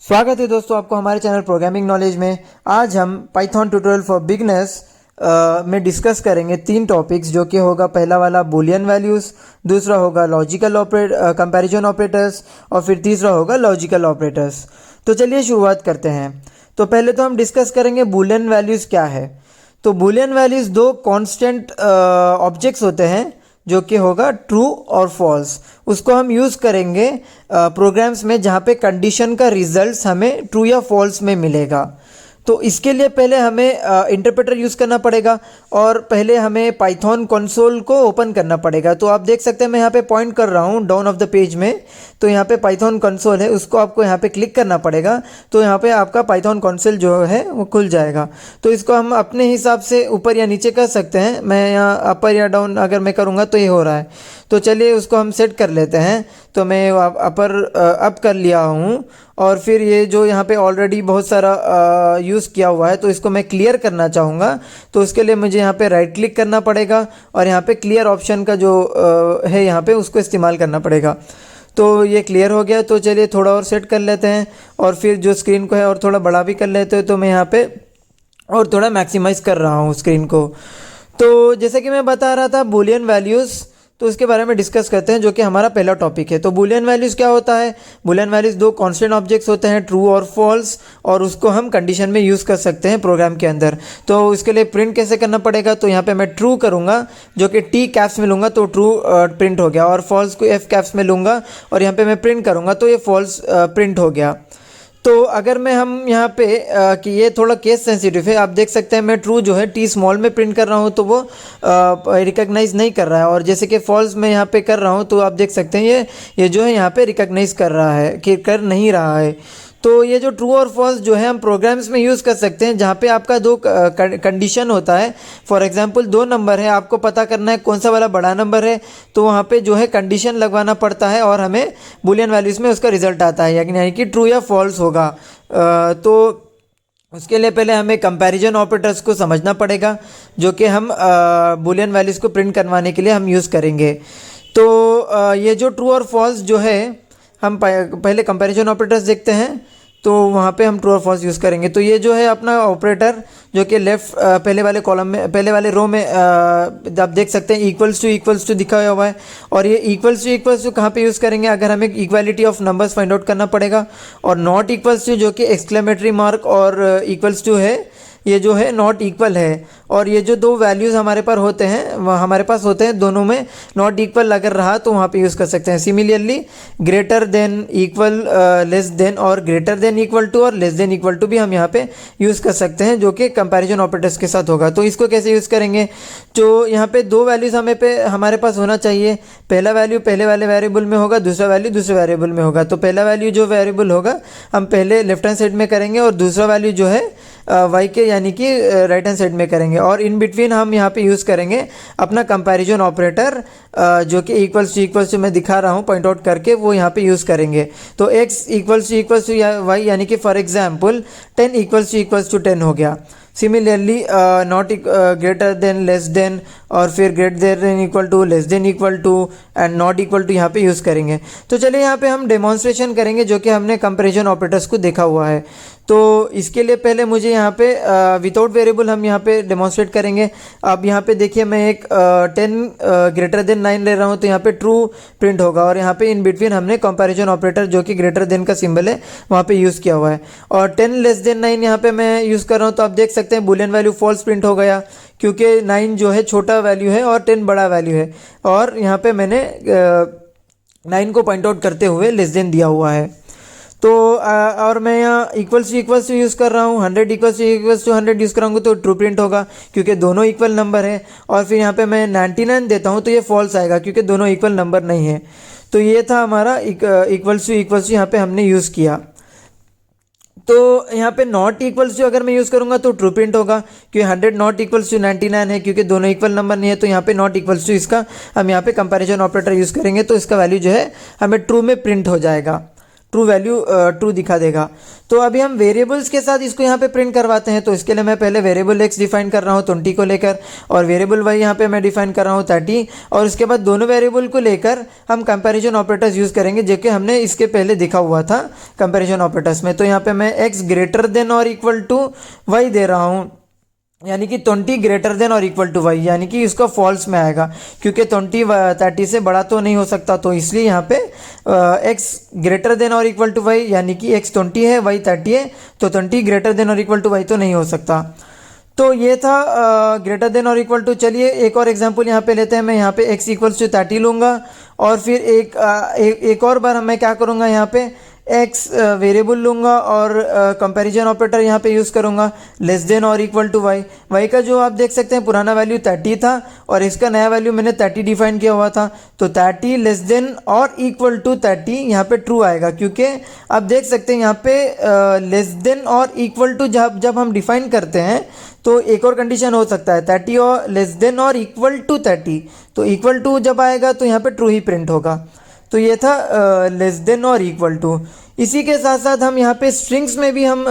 स्वागत है दोस्तों आपको हमारे चैनल प्रोग्रामिंग नॉलेज में। आज हम पाइथन ट्यूटोरियल फॉर बिगनर्स में डिस्कस करेंगे 3 टॉपिक्स, जो कि होगा पहला वाला बूलियन वैल्यूज़, दूसरा होगा लॉजिकल कंपैरिजन ऑपरेटर्स और फिर तीसरा होगा लॉजिकल ऑपरेटर्स। तो चलिए शुरुआत करते हैं। तो पहले तो हम डिस्कस करेंगे बूलियन वैल्यूज़ क्या है। तो बूलियन वैल्यूज़ 2 कांस्टेंट ऑब्जेक्ट्स होते हैं, जो कि होगा ट्रू और फॉल्स। उसको हम यूज़ करेंगे प्रोग्राम्स में जहाँ पे कंडीशन का रिजल्ट्स हमें ट्रू या फॉल्स में मिलेगा। तो इसके लिए पहले हमें इंटरप्रेटर यूज़ करना पड़ेगा और पहले हमें पाइथन कंसोल को ओपन करना पड़ेगा। तो आप देख सकते हैं मैं यहाँ पे पॉइंट कर रहा हूँ डाउन ऑफ द पेज में। तो यहाँ पे पाइथन कंसोल है, उसको आपको यहाँ पे क्लिक करना पड़ेगा। तो यहाँ पे आपका पाइथन कंसोल जो है वो खुल जाएगा। तो इसको हम अपने हिसाब से ऊपर या नीचे कर सकते हैं। मैं यहाँ अपर या डाउन अगर मैं करूँगा तो ये हो रहा है। तो चलिए उसको हम सेट कर लेते हैं। तो मैं अपर अप कर लिया हूँ और फिर ये जो यहाँ पे ऑलरेडी बहुत सारा यूज़ किया हुआ है, तो इसको मैं क्लियर करना चाहूँगा। तो उसके लिए मुझे यहाँ पे राइट क्लिक करना पड़ेगा और यहाँ पे क्लियर ऑप्शन का जो है यहाँ पे उसको इस्तेमाल करना पड़ेगा। तो ये क्लियर हो गया। तो चलिए थोड़ा और सेट कर लेते हैं और फिर जो स्क्रीन को है और थोड़ा बड़ा भी कर लेते हैं। तो मैं यहाँ पे और थोड़ा मैक्सिमाइज़ कर रहा हूँ स्क्रीन को। तो जैसे कि मैं बता रहा था बूलियन वैल्यूज़, तो उसके बारे में डिस्कस करते हैं, जो कि हमारा पहला टॉपिक है। तो बूलियन वैल्यूज़ क्या होता है? बूलियन वैल्यूज़ 2 कांस्टेंट ऑब्जेक्ट्स होते हैं, ट्रू और फॉल्स, और उसको हम कंडीशन में यूज़ कर सकते हैं प्रोग्राम के अंदर। तो इसके लिए प्रिंट कैसे करना पड़ेगा? तो यहाँ पे मैं ट्रू करूँगा, जो कि टी कैप्स में लूँगा तो ट्रू प्रिंट हो गया, और फॉल्स को एफ कैप्स में लूँगा और यहाँ पर मैं प्रिंट करूँगा तो ये फॉल्स प्रिंट हो गया। तो अगर मैं हम यहाँ पे कि ये थोड़ा केस सेंसिटिव है, आप देख सकते हैं मैं ट्रू जो है टी स्मॉल में प्रिंट कर रहा हूँ तो वो रिकॉग्नाइज नहीं कर रहा है, और जैसे कि फॉल्स में यहाँ पे कर रहा हूँ तो आप देख सकते हैं ये जो है यहाँ पे रिकॉग्नाइज कर रहा है कि कर नहीं रहा है। तो ये जो ट्रू और फॉल्स जो है हम प्रोग्राम्स में यूज़ कर सकते हैं, जहाँ पे आपका 2 कंडीशन होता है। फॉर एग्जांपल 2 नंबर है, आपको पता करना है कौन सा वाला बड़ा नंबर है, तो वहाँ पे जो है कंडीशन लगवाना पड़ता है और हमें बूलियन वैल्यूज़ में उसका रिजल्ट आता है, यानी कि ट्रू या फॉल्स होगा। तो उसके लिए पहले हमें कंपैरिजन ऑपरेटर्स को समझना पड़ेगा, जो कि हम बूलियन वैल्यूज़ को प्रिंट करवाने के लिए हम यूज़ करेंगे। तो ये जो ट्रू और फॉल्स जो है हम पहले कंपैरिजन ऑपरेटर्स देखते हैं, तो वहाँ पे हम ट्रू और फॉल्स यूज़ करेंगे। तो ये जो है अपना ऑपरेटर, जो कि लेफ्ट पहले वाले कॉलम में, पहले वाले रो में आप देख सकते हैं इक्वल्स टू दिखा हुआ है। और ये इक्वल्स टू कहाँ पे यूज़ करेंगे? अगर हमें equality of numbers find out करना पड़ेगा। और नॉट इक्वल्स टू, जो कि एक्सक्लेमेटरी मार्क और इक्वल्स टू है, ये जो है नॉट इक्वल है। और ये जो 2 वैल्यूज़ हमारे पास होते हैं दोनों में नॉट इक्वल अगर रहा तो वहाँ पे यूज़ कर सकते हैं। Similarly greater than, equal, less than और ग्रेटर देन इक्वल टू और लेस देन इक्वल टू भी हम यहाँ पे यूज़ कर सकते हैं, जो कि कंपैरिजन ऑपरेटर्स के साथ होगा। तो इसको कैसे यूज़ करेंगे? जो यहाँ पे 2 वैल्यूज़ हमारे पास होना चाहिए। पहला वैल्यू पहले वाले वेरिएबल में होगा, दूसरा वैल्यू दूसरे वेरिएबल में होगा। तो पहला वैल्यू जो वेरिएबल होगा हम पहले लेफ्ट हैंड साइड में करेंगे और दूसरा वैल्यू जो है वाई के यानी कि राइट हैंड साइड में करेंगे। और इन बिटवीन हम यहाँ पे यूज़ करेंगे अपना कंपैरिजन ऑपरेटर, जो कि इक्वल्स टू मैं दिखा रहा हूँ पॉइंट आउट करके, वो यहाँ पे यूज़ करेंगे। तो x इक्वल्स टू वाई, यानी कि फॉर एग्जांपल 10 इक्वल्स टू 10 हो गया। Similarly not greater than, less than, और फिर greater than equal to, less than equal to and not equal to यहाँ पे यूज़ करेंगे। तो चलिए यहाँ पे हम डेमोन्स्ट्रेशन करेंगे, जो कि हमने कंपैरिजन ऑपरेटर्स को देखा हुआ है। तो इसके लिए पहले मुझे यहाँ पे विदाउट वेरिएबल हम यहाँ पे डेमोन्स्ट्रेट करेंगे। अब यहाँ पे देखिए मैं एक 10 ग्रेटर देन 9 ले रहा हूँ, तो यहाँ पे ट्रू प्रिंट होगा। और यहाँ पे इन बिटवीन हमने कंपैरिजन ऑपरेटर, जो कि ग्रेटर देन का सिंबल है, वहाँ पे यूज़ किया हुआ है। और 10 लेस देन 9 यहाँ पे मैं यूज़ कर रहा हूँ, तो आप देख सकते हैं बूलियन वैल्यू फॉल्स प्रिंट हो गया, क्योंकि 9 जो है छोटा वैल्यू है और 10 बड़ा वैल्यू है। और यहाँ पे मैंने 9 को पॉइंट आउट करते हुए लेस देन दिया हुआ है। तो और मैं यहाँ इक्वल्स टू यूज़ कर रहा हूँ, 100 इक्वल्स टू 100 यूज़ कराऊंगा तो ट्रू प्रिंट होगा, क्योंकि दोनों इक्वल नंबर है। और फिर यहाँ पे मैं 99 देता हूँ तो ये फॉल्स आएगा, क्योंकि दोनों इक्वल नंबर नहीं है। तो ये था हमारा इक्वल्स टू यहाँ पे हमने यूज़ किया। तो यहाँ पे नॉट इक्वल्स टू अगर मैं यूज़ करूँगा तो ट्रू प्रिंट होगा, क्योंकि 100 नॉट इक्वल्स टू 99 है, क्योंकि दोनों इक्वल नंबर नहीं है। तो यहाँ पे नॉट इक्वल्स टू, इसका हम यहाँ पे कंपैरिजन ऑपरेटर यूज़ करेंगे तो इसका वैल्यू जो है हमें ट्रू में प्रिंट हो जाएगा। ट्रू वैल्यू ट्रू दिखा देगा। तो अभी हम वेरिएबल्स के साथ इसको यहाँ पे प्रिंट करवाते हैं। तो इसके लिए मैं पहले वेरिएबल एक्स डिफाइन कर रहा हूँ 20 को लेकर, और वेरिएबल वाई यहाँ पे मैं डिफाइन कर रहा हूँ 30, और उसके बाद दोनों वेरिएबल को लेकर हम कंपैरिजन ऑपरेटर्स यूज़ करेंगे, जो कि हमने इसके पहले दिखा हुआ था कंपैरिजन ऑपरेटर्स में। तो यहाँ पे मैं एक्स ग्रेटर देन और इक्वल टू वाई दे रहा हूँ, यानी कि 20 ग्रेटर देन और इक्वल टू वाई, यानी कि इसका फॉल्स में आएगा, क्योंकि 20 30 से बड़ा तो नहीं हो सकता। तो इसलिए यहाँ पे एक्स ग्रेटर देन और इक्वल टू वाई, यानी कि एक्स 20 है वाई 30 है, तो 20 ग्रेटर देन और इक्वल टू वाई तो नहीं हो सकता। तो ये था ग्रेटर देन और इक्वल टू। चलिए एक और एग्जांपल यहाँ पे लेते हैं। मैं यहाँ पे x इक्वल्स टू 30 लूँगा, और फिर एक और बार मैं क्या करूँगा, यहाँ पे x वेरिएबल लूँगा और कंपैरिजन ऑपरेटर यहाँ पे यूज़ करूँगा लेस देन और इक्वल टू y। y का जो आप देख सकते हैं पुराना वैल्यू 30 था, और इसका नया वैल्यू मैंने 30 डिफाइन किया हुआ था। तो 30 लेस देन और इक्वल टू 30 यहाँ पे ट्रू आएगा, क्योंकि आप देख सकते हैं यहाँ पे लेस देन और इक्वल टू जब हम डिफाइन करते हैं तो एक और कंडीशन हो सकता है 30 और लेस देन और इक्वल टू 30। तो इक्वल टू जब आएगा तो यहाँ पे ट्रू ही प्रिंट होगा। तो ये था लेस देन और इक्वल टू। इसी के साथ साथ हम यहाँ पे स्ट्रिंग्स में भी हम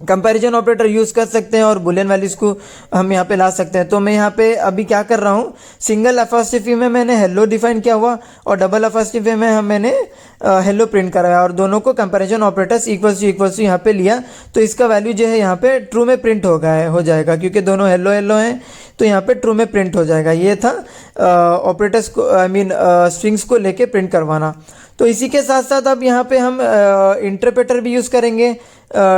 कंपैरिजन ऑपरेटर यूज़ कर सकते हैं और बुलियन वैल्यूज़ को हम यहाँ पे ला सकते हैं। तो मैं यहाँ पे अभी क्या कर रहा हूँ, सिंगल एपोस्ट्रोफी में मैंने हेलो डिफाइन किया हुआ, और डबल एपोस्ट्रोफी में मैंने हेलो प्रिंट कराया, और दोनों को कंपैरिजन ऑपरेटर्स इक्वल्स टू यहाँ पे लिया। तो इसका वैल्यू जो है यहाँ पे ट्रू में प्रिंट हो जाएगा, क्योंकि दोनों हेलो हेलो हैं, तो यहाँ पे ट्रू में प्रिंट हो जाएगा। ये था ऑपरेटर्स को स्ट्रिंग्स को लेके प्रिंट करवाना। तो इसी के साथ साथ अब यहाँ पे हम इंटरप्रेटर भी यूज़ करेंगे।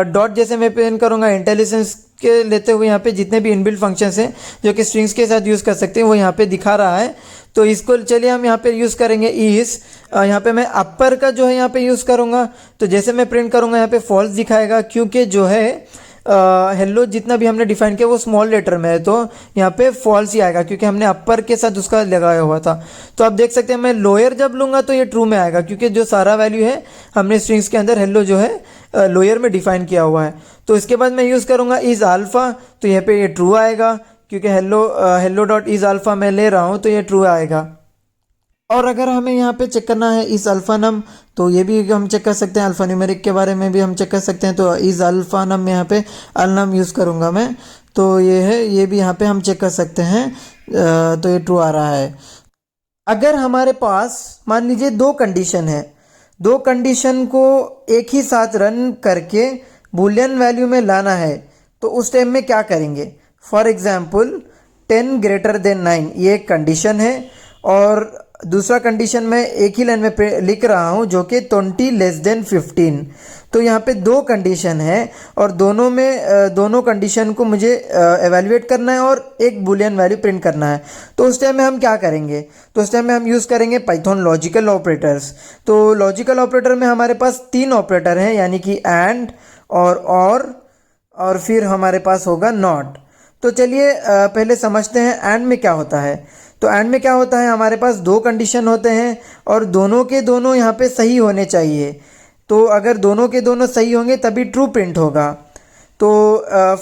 डॉट जैसे मैं प्रिंट करूँगा, इंटेलिजेंस के लेते हुए यहाँ पे जितने भी इनबिल्ट फंक्शंस हैं जो कि स्ट्रिंग्स के साथ यूज़ कर सकते हैं वो यहाँ पे दिखा रहा है। तो इसको चलिए हम यहाँ पे यूज़ करेंगे इस, यहाँ पे मैं अपर का जो है यहाँ पे यूज़ करूँगा। तो जैसे मैं प्रिंट करूँगा यहाँ पे फॉल्स दिखाएगा, क्योंकि जो है हेलो जितना भी हमने डिफाइन किया वो स्मॉल लेटर में है, तो यहाँ पे फॉल्स ही आएगा, क्योंकि हमने अपर के साथ उसका लगाया हुआ था। तो आप देख सकते हैं मैं लोअर जब लूँगा तो ये ट्रू में आएगा, क्योंकि जो सारा वैल्यू है हमने स्ट्रिंग्स के अंदर हेलो जो है लोअर में डिफाइन किया हुआ है। तो इसके बाद मैं यूज़ करूँगा इज अल्फ़ा, तो यहाँ पे ये ट्रू आएगा, क्योंकि हेलो डॉट इज अल्फ़ा मैं ले रहा हूँ, तो ये ट्रू आएगा। और अगर हमें यहाँ पे चेक करना है इस अल्फ़ा नम, तो ये भी हम चेक कर सकते हैं। अल्फ़ा न्यूमेरिक के बारे में भी हम चेक कर सकते हैं। तो इस अल्फ़ा नम में यहाँ पे अल नम यूज़ करूँगा मैं, तो ये है, ये भी यहाँ पे हम चेक कर सकते हैं। तो ये ट्रू आ रहा है। अगर हमारे पास मान लीजिए दो कंडीशन है, दो कंडीशन को एक ही साथ रन करके बूलियन वैल्यू में लाना है, तो उस टाइम में क्या करेंगे। फॉर एग्जाम्पल 10 ग्रेटर देन 9 ये एक कंडीशन है, और दूसरा कंडीशन मैं एक ही लाइन में लिख रहा हूँ जो कि 20 लेस देन 15। तो यहाँ पे दो कंडीशन है, और दोनों कंडीशन को मुझे एवेल्युएट करना है और एक बुलियन वैल्यू प्रिंट करना है। तो उस टाइम में हम क्या करेंगे, तो उस टाइम में हम यूज़ करेंगे पाइथन लॉजिकल ऑपरेटर्स। तो लॉजिकल ऑपरेटर में हमारे पास 3 ऑपरेटर हैं, यानी कि एंड और फिर हमारे पास होगा नॉट। तो चलिए पहले समझते हैं एंड में क्या होता है। तो एंड में क्या होता है, हमारे पास दो कंडीशन होते हैं और दोनों के दोनों यहाँ पे सही होने चाहिए। तो अगर दोनों के दोनों सही होंगे तभी ट्रू प्रिंट होगा। तो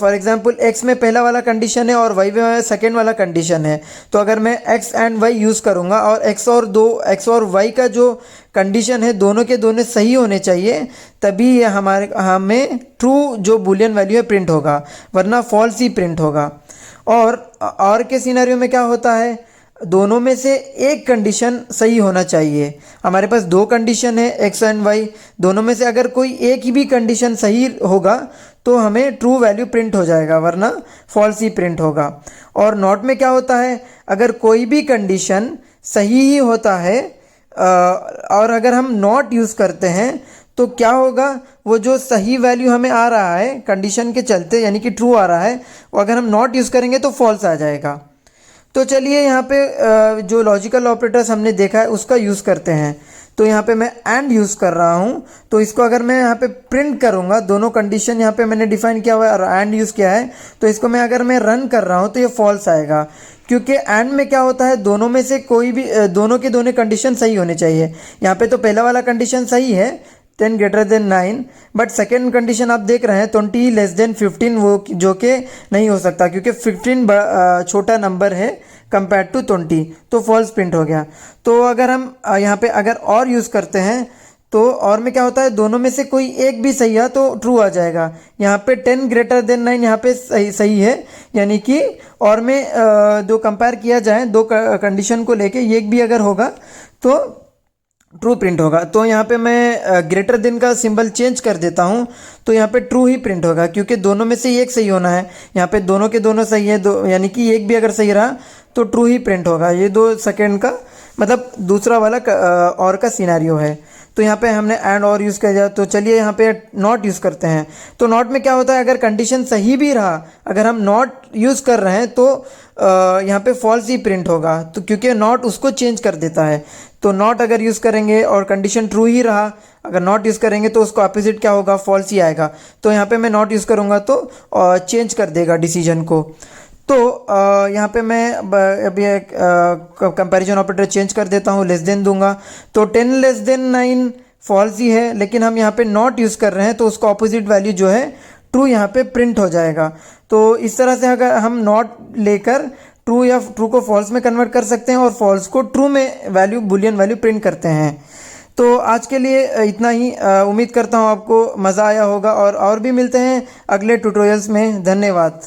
फॉर एग्जांपल x में पहला वाला कंडीशन है और y में सेकेंड वाला कंडीशन है। तो अगर मैं x एंड y यूज़ करूँगा और x और y का जो कंडीशन है दोनों के दोनों सही होने चाहिए, तभी ये हमें ट्रू जो बुलियन वैल्यू है प्रिंट होगा, वरना फॉल्स ही प्रिंट होगा। और के सिनेरियो में क्या होता है, दोनों में से एक कंडीशन सही होना चाहिए। हमारे पास दो कंडीशन है x एंड y, दोनों में से अगर कोई एक ही भी कंडीशन सही होगा तो हमें ट्रू वैल्यू प्रिंट हो जाएगा, वरना फॉल्स ही प्रिंट होगा। और नॉट में क्या होता है, अगर कोई भी कंडीशन सही ही होता है और अगर हम नॉट यूज़ करते हैं तो क्या होगा, वो जो सही वैल्यू हमें आ रहा है कंडीशन के चलते, यानी कि ट्रू आ रहा है, वो अगर हम नॉट यूज़ करेंगे तो फॉल्स आ जाएगा। तो चलिए यहाँ पे जो लॉजिकल ऑपरेटर्स हमने देखा है उसका यूज़ करते हैं। तो यहाँ पे मैं एंड यूज़ कर रहा हूँ, तो इसको अगर मैं यहाँ पे प्रिंट करूँगा, दोनों कंडीशन यहाँ पे मैंने डिफाइन किया हुआ है और एंड यूज़ किया है, तो इसको मैं अगर मैं रन कर रहा हूँ तो ये फॉल्स आएगा, क्योंकि एंड में क्या होता है, दोनों में से कोई भी दोनों के दोनों कंडीशन सही होने चाहिए। यहाँ पे तो पहला वाला कंडीशन सही है 10 greater than 9, but second condition आप देख रहे हैं 20 लेस देन 15, वो जो कि नहीं हो सकता क्योंकि 15 छोटा नंबर है कंपेयर टू 20, तो फॉल्स प्रिंट हो गया। तो अगर हम यहाँ पे अगर और यूज़ करते हैं तो और में क्या होता है, दोनों में से कोई एक भी सही है तो ट्रू आ जाएगा। यहाँ पे 10 ग्रेटर देन 9 यहाँ पे सही है, यानी कि और में जो कंपेयर किया जाए दो कंडीशन को लेके एक भी अगर होगा तो ट्रू प्रिंट होगा। तो यहाँ पे मैं ग्रेटर देन का सिंबल चेंज कर देता हूँ, तो यहाँ पे ट्रू ही प्रिंट होगा क्योंकि दोनों में से एक सही होना है। यहाँ पे दोनों के दोनों सही है, दो यानी कि एक भी अगर सही रहा तो ट्रू ही प्रिंट होगा। ये 2 सेकेंड का मतलब दूसरा वाला और का सिनेरियो है। तो यहाँ पे हमने एंड और यूज़ किया, तो चलिए यहाँ पे नॉट यूज़ करते हैं। तो नॉट में क्या होता है, अगर कंडीशन सही भी रहा, अगर हम नॉट यूज़ कर रहे हैं तो यहाँ पे फॉल्स ही प्रिंट होगा, तो क्योंकि नॉट उसको चेंज कर देता है। तो नॉट अगर यूज़ करेंगे और कंडीशन ट्रू ही रहा, अगर नॉट यूज़ करेंगे तो उसको अपोजिट क्या होगा, फॉल्स ही आएगा। तो यहाँ पे मैं नॉट यूज़ करूँगा तो चेंज कर देगा डिसीजन को। तो यहाँ पे मैं अभी एक कंपैरिजन ऑपरेटर चेंज कर देता हूँ, लेस देन दूंगा। तो 10 लेस देन 9 फॉल्स ही है, लेकिन हम यहाँ पे नॉट यूज़ कर रहे हैं तो उसका ऑपोजिट वैल्यू जो है ट्रू यहाँ पे प्रिंट हो जाएगा। तो इस तरह से अगर हम नॉट लेकर ट्रू या ट्रू को फॉल्स में कन्वर्ट कर सकते हैं और फॉल्स को ट्रू में वैल्यू बुलियन वैल्यू प्रिंट करते हैं। तो आज के लिए इतना ही। उम्मीद करता हूँ आपको मज़ा आया होगा और भी मिलते हैं अगले ट्यूटोरियल्स में। धन्यवाद।